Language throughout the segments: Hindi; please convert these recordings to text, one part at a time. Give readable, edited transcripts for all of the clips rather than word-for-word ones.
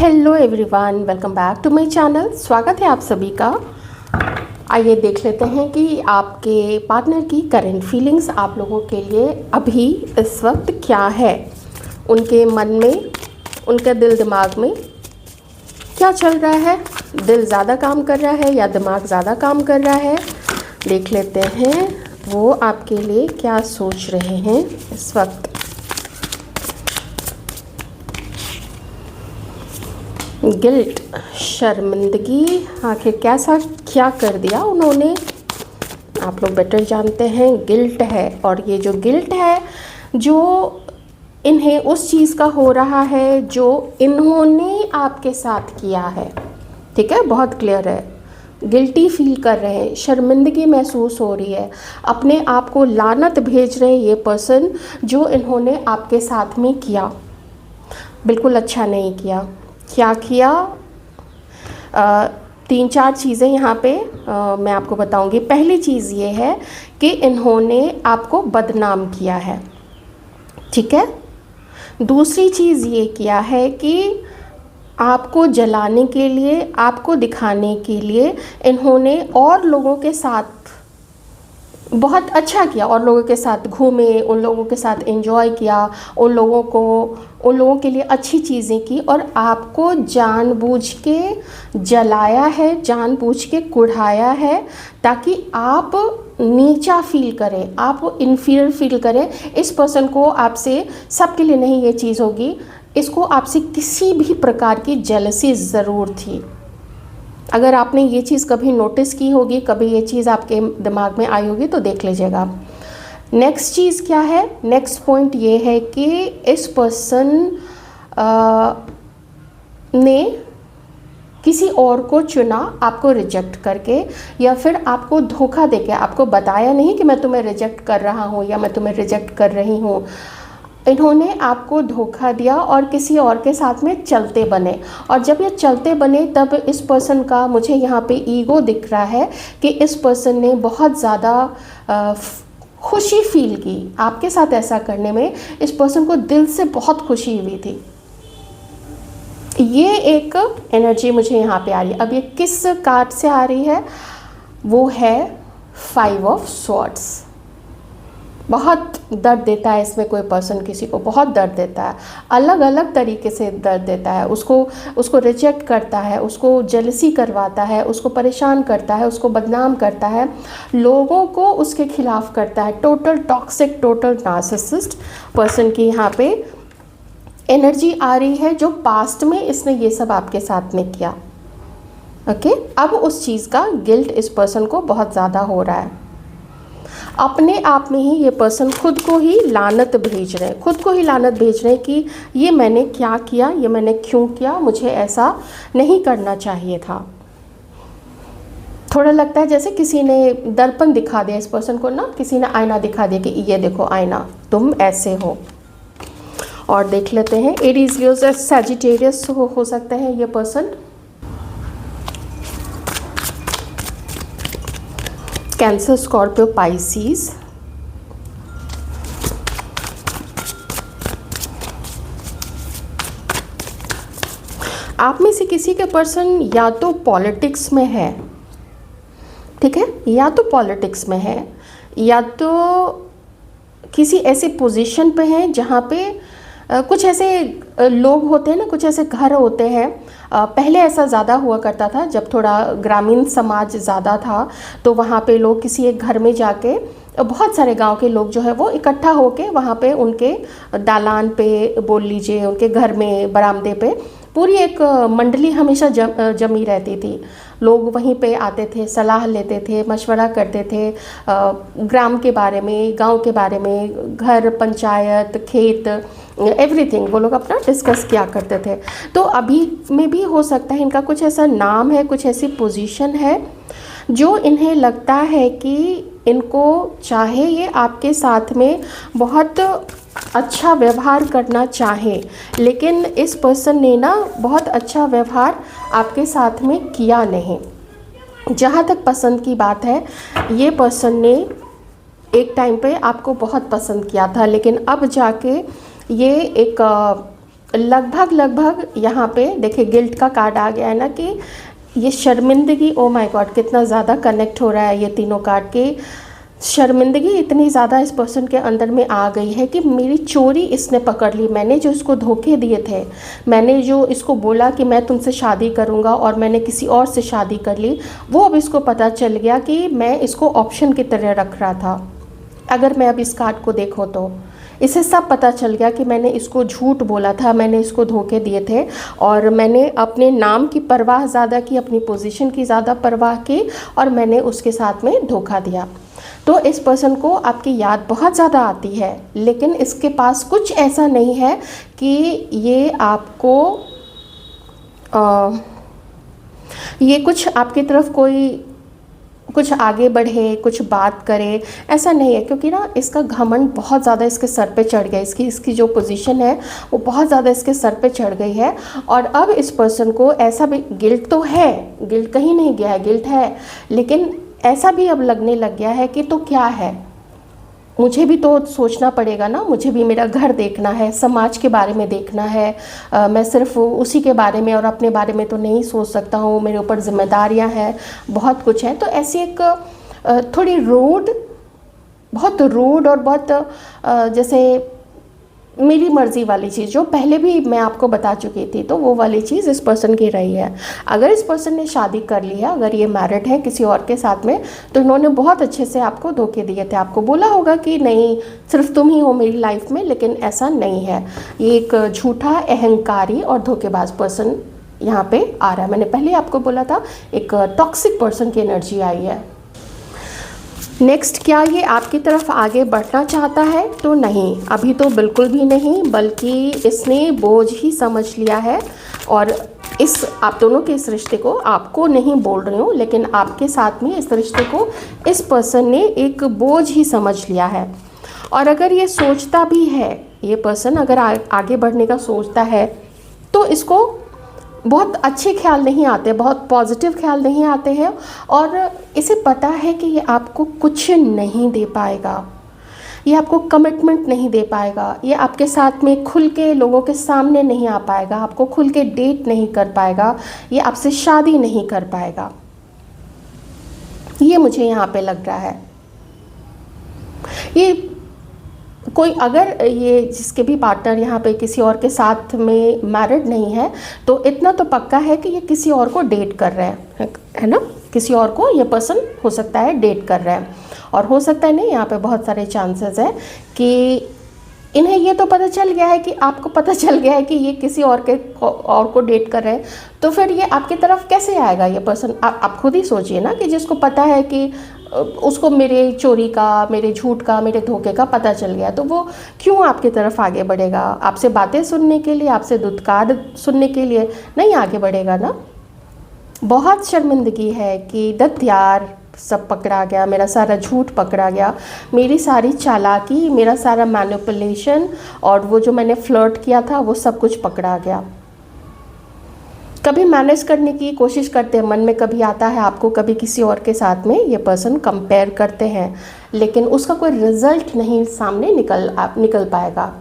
Hello everyone, welcome back to my channel. स्वागत है आप सभी का। आइए देख लेते हैं कि आपके पार्टनर की करंट फीलिंग्स आप लोगों के लिए अभी इस वक्त क्या है। उनके मन में, उनके दिल दिमाग में क्या चल रहा है। दिल ज़्यादा काम कर रहा है या दिमाग ज़्यादा काम कर रहा है। देख लेते हैं वो आपके लिए क्या सोच रहे हैं इस वक्त। गिल्ट, शर्मिंदगी, आखिर कैसा क्या कर दिया उन्होंने, आप लोग बेटर जानते हैं। गिल्ट है, और ये जो गिल्ट है जो इन्हें उस चीज़ का हो रहा है जो इन्होंने आपके साथ किया है। ठीक है, बहुत क्लियर है। गिल्टी फील कर रहे हैं, शर्मिंदगी महसूस हो रही है, अपने आप को लानत भेज रहे हैं ये पर्सन जो इन्होंने आपके साथ में किया। बिल्कुल अच्छा नहीं किया। क्या किया? 3-4 चीज़ें यहाँ पे मैं आपको बताऊंगी। पहली चीज़ ये है कि इन्होंने आपको बदनाम किया है। ठीक है। दूसरी चीज़ ये किया है कि आपको जलाने के लिए, आपको दिखाने के लिए इन्होंने और लोगों के साथ बहुत अच्छा किया, और लोगों के साथ घूमे, उन लोगों के साथ एंजॉय किया, उन लोगों के लिए अच्छी चीज़ें की, और आपको जानबूझ के जलाया है, जानबूझ के कुढ़ाया है ताकि आप नीचा फील करें, आप इन्फीरियर फील करें। इस पर्सन को आपसे, सबके लिए नहीं ये चीज़ होगी, इसको आपसे किसी भी प्रकार की जेलसी ज़रूर थी। अगर आपने ये चीज़ कभी नोटिस की होगी, कभी ये चीज़ आपके दिमाग में आई होगी तो देख लीजिएगा। नेक्स्ट चीज़ क्या है? नेक्स्ट पॉइंट ये है कि इस पर्सन ने किसी और को चुना आपको रिजेक्ट करके, या फिर आपको धोखा देके। आपको बताया नहीं कि मैं तुम्हें रिजेक्ट कर रहा हूँ या मैं तुम्हें रिजेक्ट कर रही हूँ। इन्होंने आपको धोखा दिया और किसी और के साथ में चलते बने। और जब ये चलते बने तब इस पर्सन का, मुझे यहाँ पे ईगो दिख रहा है कि इस पर्सन ने बहुत ज़्यादा खुशी फील की आपके साथ ऐसा करने में। इस पर्सन को दिल से बहुत खुशी हुई थी। ये एक एनर्जी मुझे यहाँ पे आ रही है। अब ये किस कार्ड से आ रही है? वो है 5 ऑफ स्वॉर्ड्स। बहुत दर्द देता है इसमें कोई पर्सन, किसी को बहुत दर्द देता है, अलग अलग तरीके से दर्द देता है। उसको रिजेक्ट करता है, उसको जेलसी करवाता है, उसको परेशान करता है, उसको बदनाम करता है, लोगों को उसके खिलाफ करता है। Total toxic, total narcissist person की यहाँ पे एनर्जी आ रही है, जो पास्ट में इसने ये सब आपके साथ में किया। ओके, अब उस चीज़ का गिल्ट इस पर्सन को बहुत ज़्यादा हो रहा है। अपने आप में ही ये पर्सन खुद को ही लानत भेज रहे हैं, खुद को ही लानत भेज रहे हैं कि ये मैंने क्या किया, ये मैंने क्यों किया, मुझे ऐसा नहीं करना चाहिए था। थोड़ा लगता है जैसे किसी ने दर्पण दिखा दिया इस पर्सन को ना, किसी ने आईना दिखा दिया कि ये देखो आईना, तुम ऐसे हो। और देख लेते हैं एरीज, लियो, सैजिटेरियस हो सकता है ये पर्सन, कैंसर, स्कॉर्पियो, पाइसिस। आप में से किसी के पर्सन या तो पॉलिटिक्स में है, ठीक है, या तो पॉलिटिक्स में है, या तो किसी ऐसे पोजीशन पे है जहाँ पे कुछ ऐसे लोग होते हैं ना, कुछ ऐसे घर होते हैं। पहले ऐसा ज़्यादा हुआ करता था, जब थोड़ा ग्रामीण समाज ज़्यादा था, तो वहाँ पे लोग किसी एक घर में जाके, बहुत सारे गांव के लोग जो है वो इकट्ठा होके वहाँ पे उनके दालान पे, बोल लीजिए उनके घर में, बरामदे पे पूरी एक मंडली हमेशा जमी रहती थी। लोग वहीं पे आते थे, सलाह लेते थे, मशवरा करते थे ग्राम के बारे में, गांव के बारे में, घर, पंचायत, खेत, एवरीथिंग वो लोग अपना डिस्कस किया करते थे। तो अभी में भी हो सकता है इनका कुछ ऐसा नाम है, कुछ ऐसी पोजीशन है जो इन्हें लगता है कि इनको चाहे ये आपके साथ में बहुत अच्छा व्यवहार करना चाहे, लेकिन इस पर्सन ने ना बहुत अच्छा व्यवहार आपके साथ में किया नहीं। जहाँ तक पसंद की बात है, ये पर्सन ने एक टाइम पे आपको बहुत पसंद किया था, लेकिन अब जाके ये एक लगभग लगभग यहाँ पे देखिए गिल्ट का कार्ड आ गया है ना, कि ये शर्मिंदगी, ओ माय गॉड कितना ज़्यादा कनेक्ट हो रहा है ये तीनों कार्ड के। शर्मिंदगी इतनी ज़्यादा इस पर्सन के अंदर में आ गई है कि मेरी चोरी इसने पकड़ ली। मैंने जो इसको धोखे दिए थे, मैंने जो इसको बोला कि मैं तुमसे शादी करूँगा और मैंने किसी और से शादी कर ली, वो अब इसको पता चल गया कि मैं इसको ऑप्शन की तरह रख रहा था। अगर मैं अब इस कार्ड को देखूँ तो इसे सब पता चल गया कि मैंने इसको झूठ बोला था, मैंने इसको धोखे दिए थे, और मैंने अपने नाम की परवाह ज़्यादा की, अपनी पोजीशन की ज़्यादा परवाह की, और मैंने उसके साथ में धोखा दिया। तो इस पर्सन को आपकी याद बहुत ज़्यादा आती है, लेकिन इसके पास कुछ ऐसा नहीं है कि ये आपको ये कुछ आपकी तरफ कोई कुछ आगे बढ़े, कुछ बात करे, ऐसा नहीं है। क्योंकि ना इसका घमंड बहुत ज़्यादा इसके सर पे चढ़ गया, इसकी जो पोजीशन है वो बहुत ज़्यादा इसके सर पे चढ़ गई है। और अब इस पर्सन को ऐसा भी, गिल्ट तो है, गिल्ट कहीं नहीं गया है, गिल्ट है, लेकिन ऐसा भी अब लगने लग गया है कि तो क्या है, मुझे भी तो सोचना पड़ेगा ना, मुझे भी मेरा घर देखना है, समाज के बारे में देखना है। मैं सिर्फ उसी के बारे में और अपने बारे में तो नहीं सोच सकता हूँ, मेरे ऊपर जिम्मेदारियाँ हैं, बहुत कुछ है। तो ऐसी एक थोड़ी बहुत रूड और बहुत जैसे मेरी मर्ज़ी वाली चीज़, जो पहले भी मैं आपको बता चुकी थी, तो वो वाली चीज़ इस पर्सन की रही है। अगर इस पर्सन ने शादी कर ली है, अगर ये मैरिड है किसी और के साथ में, तो इन्होंने बहुत अच्छे से आपको धोखे दिए थे। आपको बोला होगा कि नहीं, सिर्फ तुम ही हो मेरी लाइफ में, लेकिन ऐसा नहीं है। ये एक झूठा, अहंकारी और धोखेबाज पर्सन यहाँ पे आ रहा है। मैंने पहले आपको बोला था एक टॉक्सिक पर्सन की एनर्जी आई है। नेक्स्ट, क्या ये आपकी तरफ आगे बढ़ना चाहता है? तो नहीं, अभी तो बिल्कुल भी नहीं, बल्कि इसने बोझ ही समझ लिया है। और इस आप दोनों के इस रिश्ते को, आपको नहीं बोल रही हूँ, लेकिन आपके साथ में इस रिश्ते को इस पर्सन ने एक बोझ ही समझ लिया है। और अगर ये सोचता भी है, ये पर्सन अगर आगे बढ़ने का सोचता है, तो इसको बहुत अच्छे ख्याल नहीं आते, बहुत पॉजिटिव ख्याल नहीं आते हैं, और इसे पता है कि ये आपको कुछ नहीं दे पाएगा, ये आपको कमिटमेंट नहीं दे पाएगा, ये आपके साथ में खुल के लोगों के सामने नहीं आ पाएगा, आपको खुल के डेट नहीं कर पाएगा, ये आपसे शादी नहीं कर पाएगा। ये मुझे यहाँ पे लग रहा है। ये कोई, अगर ये जिसके भी पार्टनर यहाँ पे किसी और के साथ में मैरिड नहीं है, तो इतना तो पक्का है कि ये किसी और को डेट कर रहे हैं, है ना। किसी और को ये पर्सन हो सकता है डेट कर रहे हैं, और हो सकता है नहीं, यहाँ पे बहुत सारे चांसेस हैं कि इन्हें ये तो पता चल गया है कि आपको पता चल गया है कि ये किसी और को डेट कर रहे हैं। तो फिर ये आपकी तरफ कैसे आएगा ये पर्सन? आप खुद ही सोचिए ना, कि जिसको पता है कि उसको मेरे चोरी का, मेरे झूठ का, मेरे धोखे का पता चल गया, तो वो क्यों आपकी तरफ आगे बढ़ेगा? आपसे बातें सुनने के लिए, आपसे दुत्कार सुनने के लिए नहीं आगे बढ़ेगा ना। बहुत शर्मिंदगी है कि दत्त यार, सब पकड़ा गया, मेरा सारा झूठ पकड़ा गया, मेरी सारी चालाकी, मेरा सारा मैनिपुलेशन, और वो जो मैंने फ्लर्ट किया था वो सब कुछ पकड़ा गया। कभी मैनेज करने की कोशिश करते हैं, मन में कभी आता है आपको, कभी किसी और के साथ में ये पर्सन कंपेयर करते हैं, लेकिन उसका कोई रिजल्ट नहीं सामने निकल पाएगा।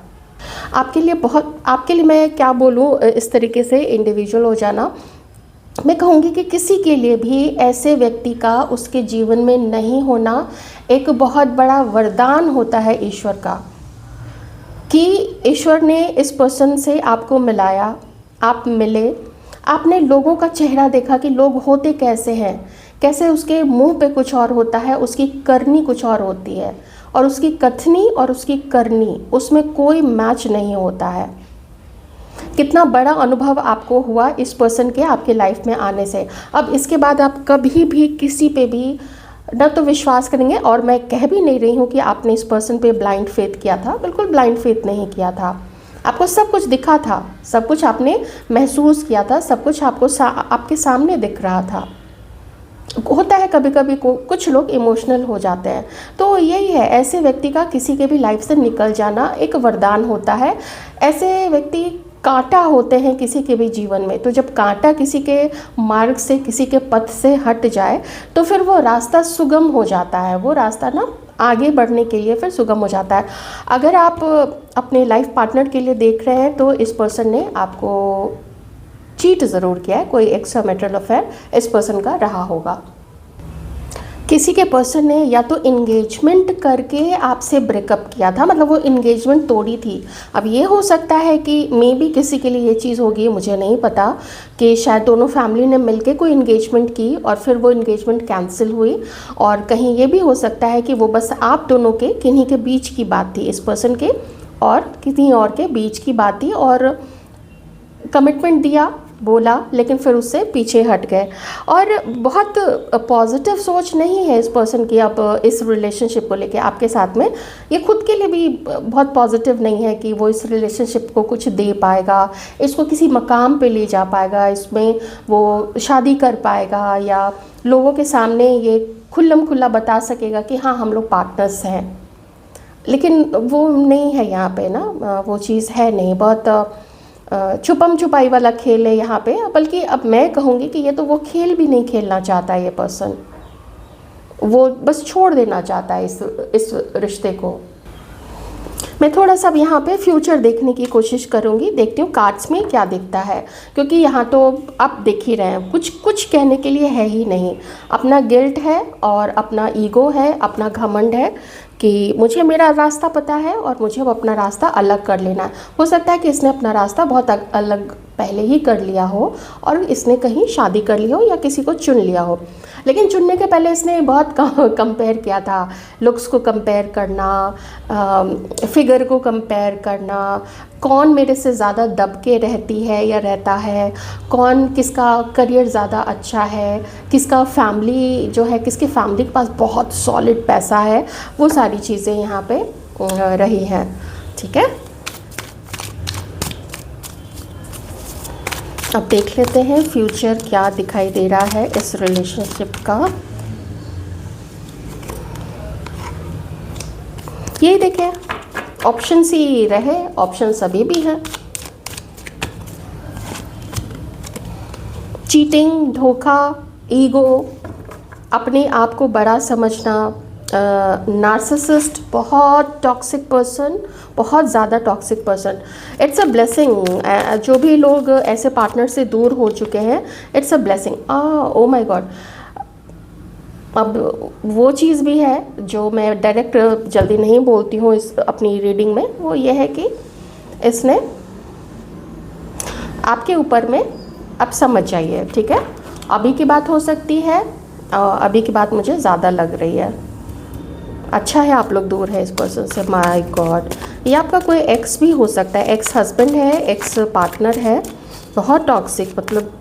आपके लिए मैं क्या बोलूँ, इस तरीके से इंडिविजुअल हो जाना, मैं कहूँगी कि किसी के लिए भी ऐसे व्यक्ति का उसके जीवन में नहीं होना एक बहुत बड़ा वरदान होता है ईश्वर का, कि ईश्वर ने इस पर्सन से आपको मिलाया, आप मिले, आपने लोगों का चेहरा देखा कि लोग होते कैसे हैं, कैसे उसके मुंह पे कुछ और होता है, उसकी करनी कुछ और होती है, और उसकी कथनी और उसकी करनी, उसमें कोई मैच नहीं होता है। कितना बड़ा अनुभव आपको हुआ इस पर्सन के आपके लाइफ में आने से। अब इसके बाद आप कभी भी किसी पे भी न तो विश्वास करेंगे, और मैं कह भी नहीं रही हूँ कि आपने इस पर्सन पे ब्लाइंड फेथ किया था, बिल्कुल ब्लाइंड फेथ नहीं किया था। आपको सब कुछ दिखा था, सब कुछ आपने महसूस किया था, सब कुछ आपको आपके सामने दिख रहा था। होता है कभी कभी कुछ लोग इमोशनल हो जाते हैं, तो यही है, ऐसे व्यक्ति का किसी के भी लाइफ से निकल जाना एक वरदान होता है। ऐसे व्यक्ति कांटा होते हैं किसी के भी जीवन में, तो जब कांटा किसी के मार्ग से, किसी के पथ से हट जाए, तो फिर वो रास्ता सुगम हो जाता है, वो रास्ता ना आगे बढ़ने के लिए फिर सुगम हो जाता है। अगर आप अपने लाइफ पार्टनर के लिए देख रहे हैं तो इस पर्सन ने आपको चीट ज़रूर किया है, कोई एक्स्ट्रा मैरिटल अफेयर इस पर्सन का रहा होगा। किसी के पर्सन ने या तो इंगेजमेंट करके आपसे ब्रेकअप किया था, मतलब वो इंगेजमेंट तोड़ी थी। अब ये हो सकता है कि मे बी किसी के लिए ये चीज़ होगी, मुझे नहीं पता, कि शायद दोनों फैमिली ने मिलके कोई इंगेजमेंट की और फिर वो इंगेजमेंट कैंसिल हुई। और कहीं ये भी हो सकता है कि वो बस आप दोनों के किन्हीं के बीच की बात थी, इस पर्सन के और किसी और के बीच की बात थी, और कमिटमेंट दिया, बोला, लेकिन फिर उससे पीछे हट गए। और बहुत पॉजिटिव सोच नहीं है इस पर्सन की अब इस रिलेशनशिप को लेके आपके साथ में। ये खुद के लिए भी बहुत पॉजिटिव नहीं है कि वो इस रिलेशनशिप को कुछ दे पाएगा, इसको किसी मकाम पे ले जा पाएगा, इसमें वो शादी कर पाएगा या लोगों के सामने ये खुल्लम खुल्ला बता सकेगा कि हाँ हम लोग पार्टनर्स हैं। लेकिन वो नहीं है यहाँ पे ना, वो चीज़ है नहीं, बहुत छुपम छुपाई वाला खेल है यहाँ पे। बल्कि अब मैं कहूँगी कि ये तो वो खेल भी नहीं खेलना चाहता है ये पर्सन, वो बस छोड़ देना चाहता है इस रिश्ते को। मैं थोड़ा सा अब यहाँ पे फ्यूचर देखने की कोशिश करूँगी, देखती हूँ कार्ड्स में क्या दिखता है, क्योंकि यहाँ तो आप देख ही रहे हैं कुछ कहने के लिए है ही नहीं। अपना गिल्ट है और अपना ईगो है, अपना घमंड है कि मुझे मेरा रास्ता पता है और मुझे अब अपना रास्ता अलग कर लेना है। हो सकता है कि इसने अपना रास्ता बहुत अलग पहले ही कर लिया हो और इसने कहीं शादी कर ली हो या किसी को चुन लिया हो, लेकिन चुनने के पहले इसने बहुत कंपेयर किया था। लुक्स को कंपेयर करना, फिगर को कंपेयर करना, कौन मेरे से ज़्यादा दब के रहती है या रहता है, कौन किसका करियर ज़्यादा अच्छा है, किसका फैमिली जो है, किसकी फैमिली के पास बहुत सॉलिड पैसा है, वो सारी चीज़ें यहाँ पे रही हैं। ठीक है, अब देख लेते हैं फ्यूचर क्या दिखाई दे रहा है इस रिलेशनशिप का। ये देखें, ऑप्शन ही रहे, ऑप्शन सभी भी हैं। चीटिंग, धोखा, ईगो, अपने आप को बड़ा समझना, नार्सिसिस्ट, बहुत टॉक्सिक पर्सन, बहुत ज़्यादा toxic person. It's a blessing, जो भी लोग ऐसे पार्टनर से दूर हो चुके हैं, it's a blessing. Oh my God. अब वो चीज़ भी है जो मैं डायरेक्ट जल्दी नहीं बोलती हूँ इस अपनी रीडिंग में, वो ये है कि इसने आपके ऊपर में, अब समझ जाइए, ठीक है। अभी की बात हो सकती है, अभी की बात मुझे ज़्यादा लग रही है। अच्छा है आप लोग दूर है इस पर्सन से। माय गॉड, ये आपका कोई एक्स भी हो सकता है, एक्स हस्बैंड है, एक्स पार्टनर है, बहुत टॉक्सिक, मतलब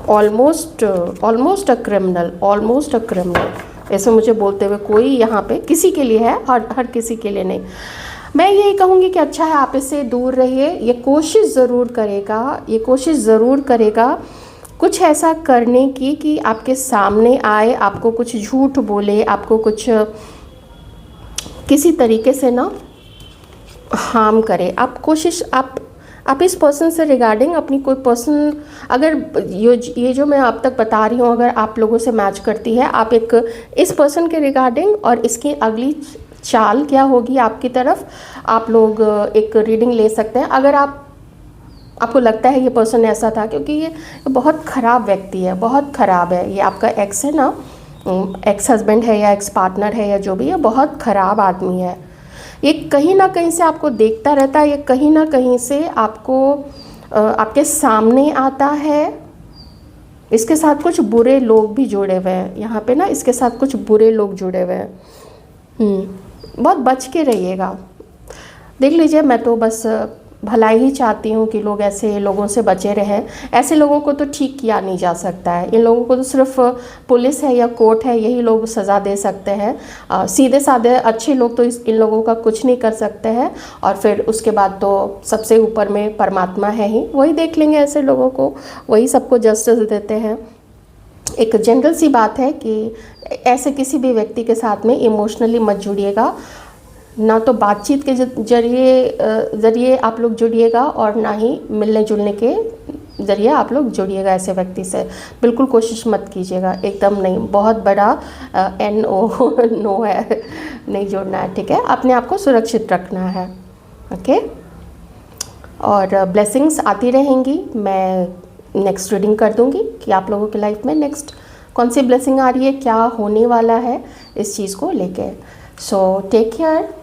almost a criminal, almost a criminal, ऐसे मुझे बोलते हुए कोई यहाँ पे किसी के लिए है, हर किसी के लिए नहीं। मैं यही कहूँगी कि अच्छा है आप इससे दूर रहिए। ये कोशिश ज़रूर करेगा कुछ ऐसा करने की कि आपके सामने आए, आपको कुछ झूठ बोले, आपको कुछ किसी तरीके से ना हार्म करे। आप इस पर्सन से रिगार्डिंग अपनी कोई पर्सन, अगर ये जो मैं आप तक बता रही हूँ अगर आप लोगों से मैच करती है, आप एक इस पर्सन के रिगार्डिंग और इसकी अगली चाल क्या होगी आपकी तरफ, आप लोग एक रीडिंग ले सकते हैं। अगर आपको लगता है ये पर्सन ऐसा था, क्योंकि ये बहुत ख़राब व्यक्ति है, बहुत ख़राब है। ये आपका एक्स है ना, एक्स हस्बैंड है या एक्स पार्टनर है या जो भी है, बहुत ख़राब आदमी है। ये कहीं ना कहीं से आपको देखता रहता है, ये कहीं ना कहीं से आपको आपके सामने आता है। इसके साथ कुछ बुरे लोग भी जुड़े हुए हैं यहाँ पे ना, इसके साथ कुछ बुरे लोग जुड़े हुए हैं। बहुत बच के रहिएगा। देख लीजिए, मैं तो बस भलाई ही चाहती हूँ कि लोग ऐसे लोगों से बचे रहें। ऐसे लोगों को तो ठीक किया नहीं जा सकता है, इन लोगों को तो सिर्फ पुलिस है या कोर्ट है, यही लोग सज़ा दे सकते हैं। सीधे साधे अच्छे लोग तो इन लोगों का कुछ नहीं कर सकते हैं। और फिर उसके बाद तो सबसे ऊपर में परमात्मा है ही, वही देख लेंगे ऐसे लोगों को, वही सबको जस्टिस देते हैं। एक जनरल सी बात है कि ऐसे किसी भी व्यक्ति के साथ में इमोशनली मत जुड़िएगा, ना तो बातचीत के जरिए आप लोग जुड़िएगा और ना ही मिलने जुलने के ज़रिए आप लोग जुड़िएगा ऐसे व्यक्ति से। बिल्कुल कोशिश मत कीजिएगा, एकदम नहीं, बहुत बड़ा NO नो है, नहीं जुड़ना है, ठीक है। अपने आप को सुरक्षित रखना है, ओके। और ब्लेसिंग्स आती रहेंगी, मैं नेक्स्ट रीडिंग कर दूंगी कि आप लोगों की लाइफ में नेक्स्ट कौन सी ब्लेसिंग आ रही है, क्या होने वाला है इस चीज़ को लेके। So take care.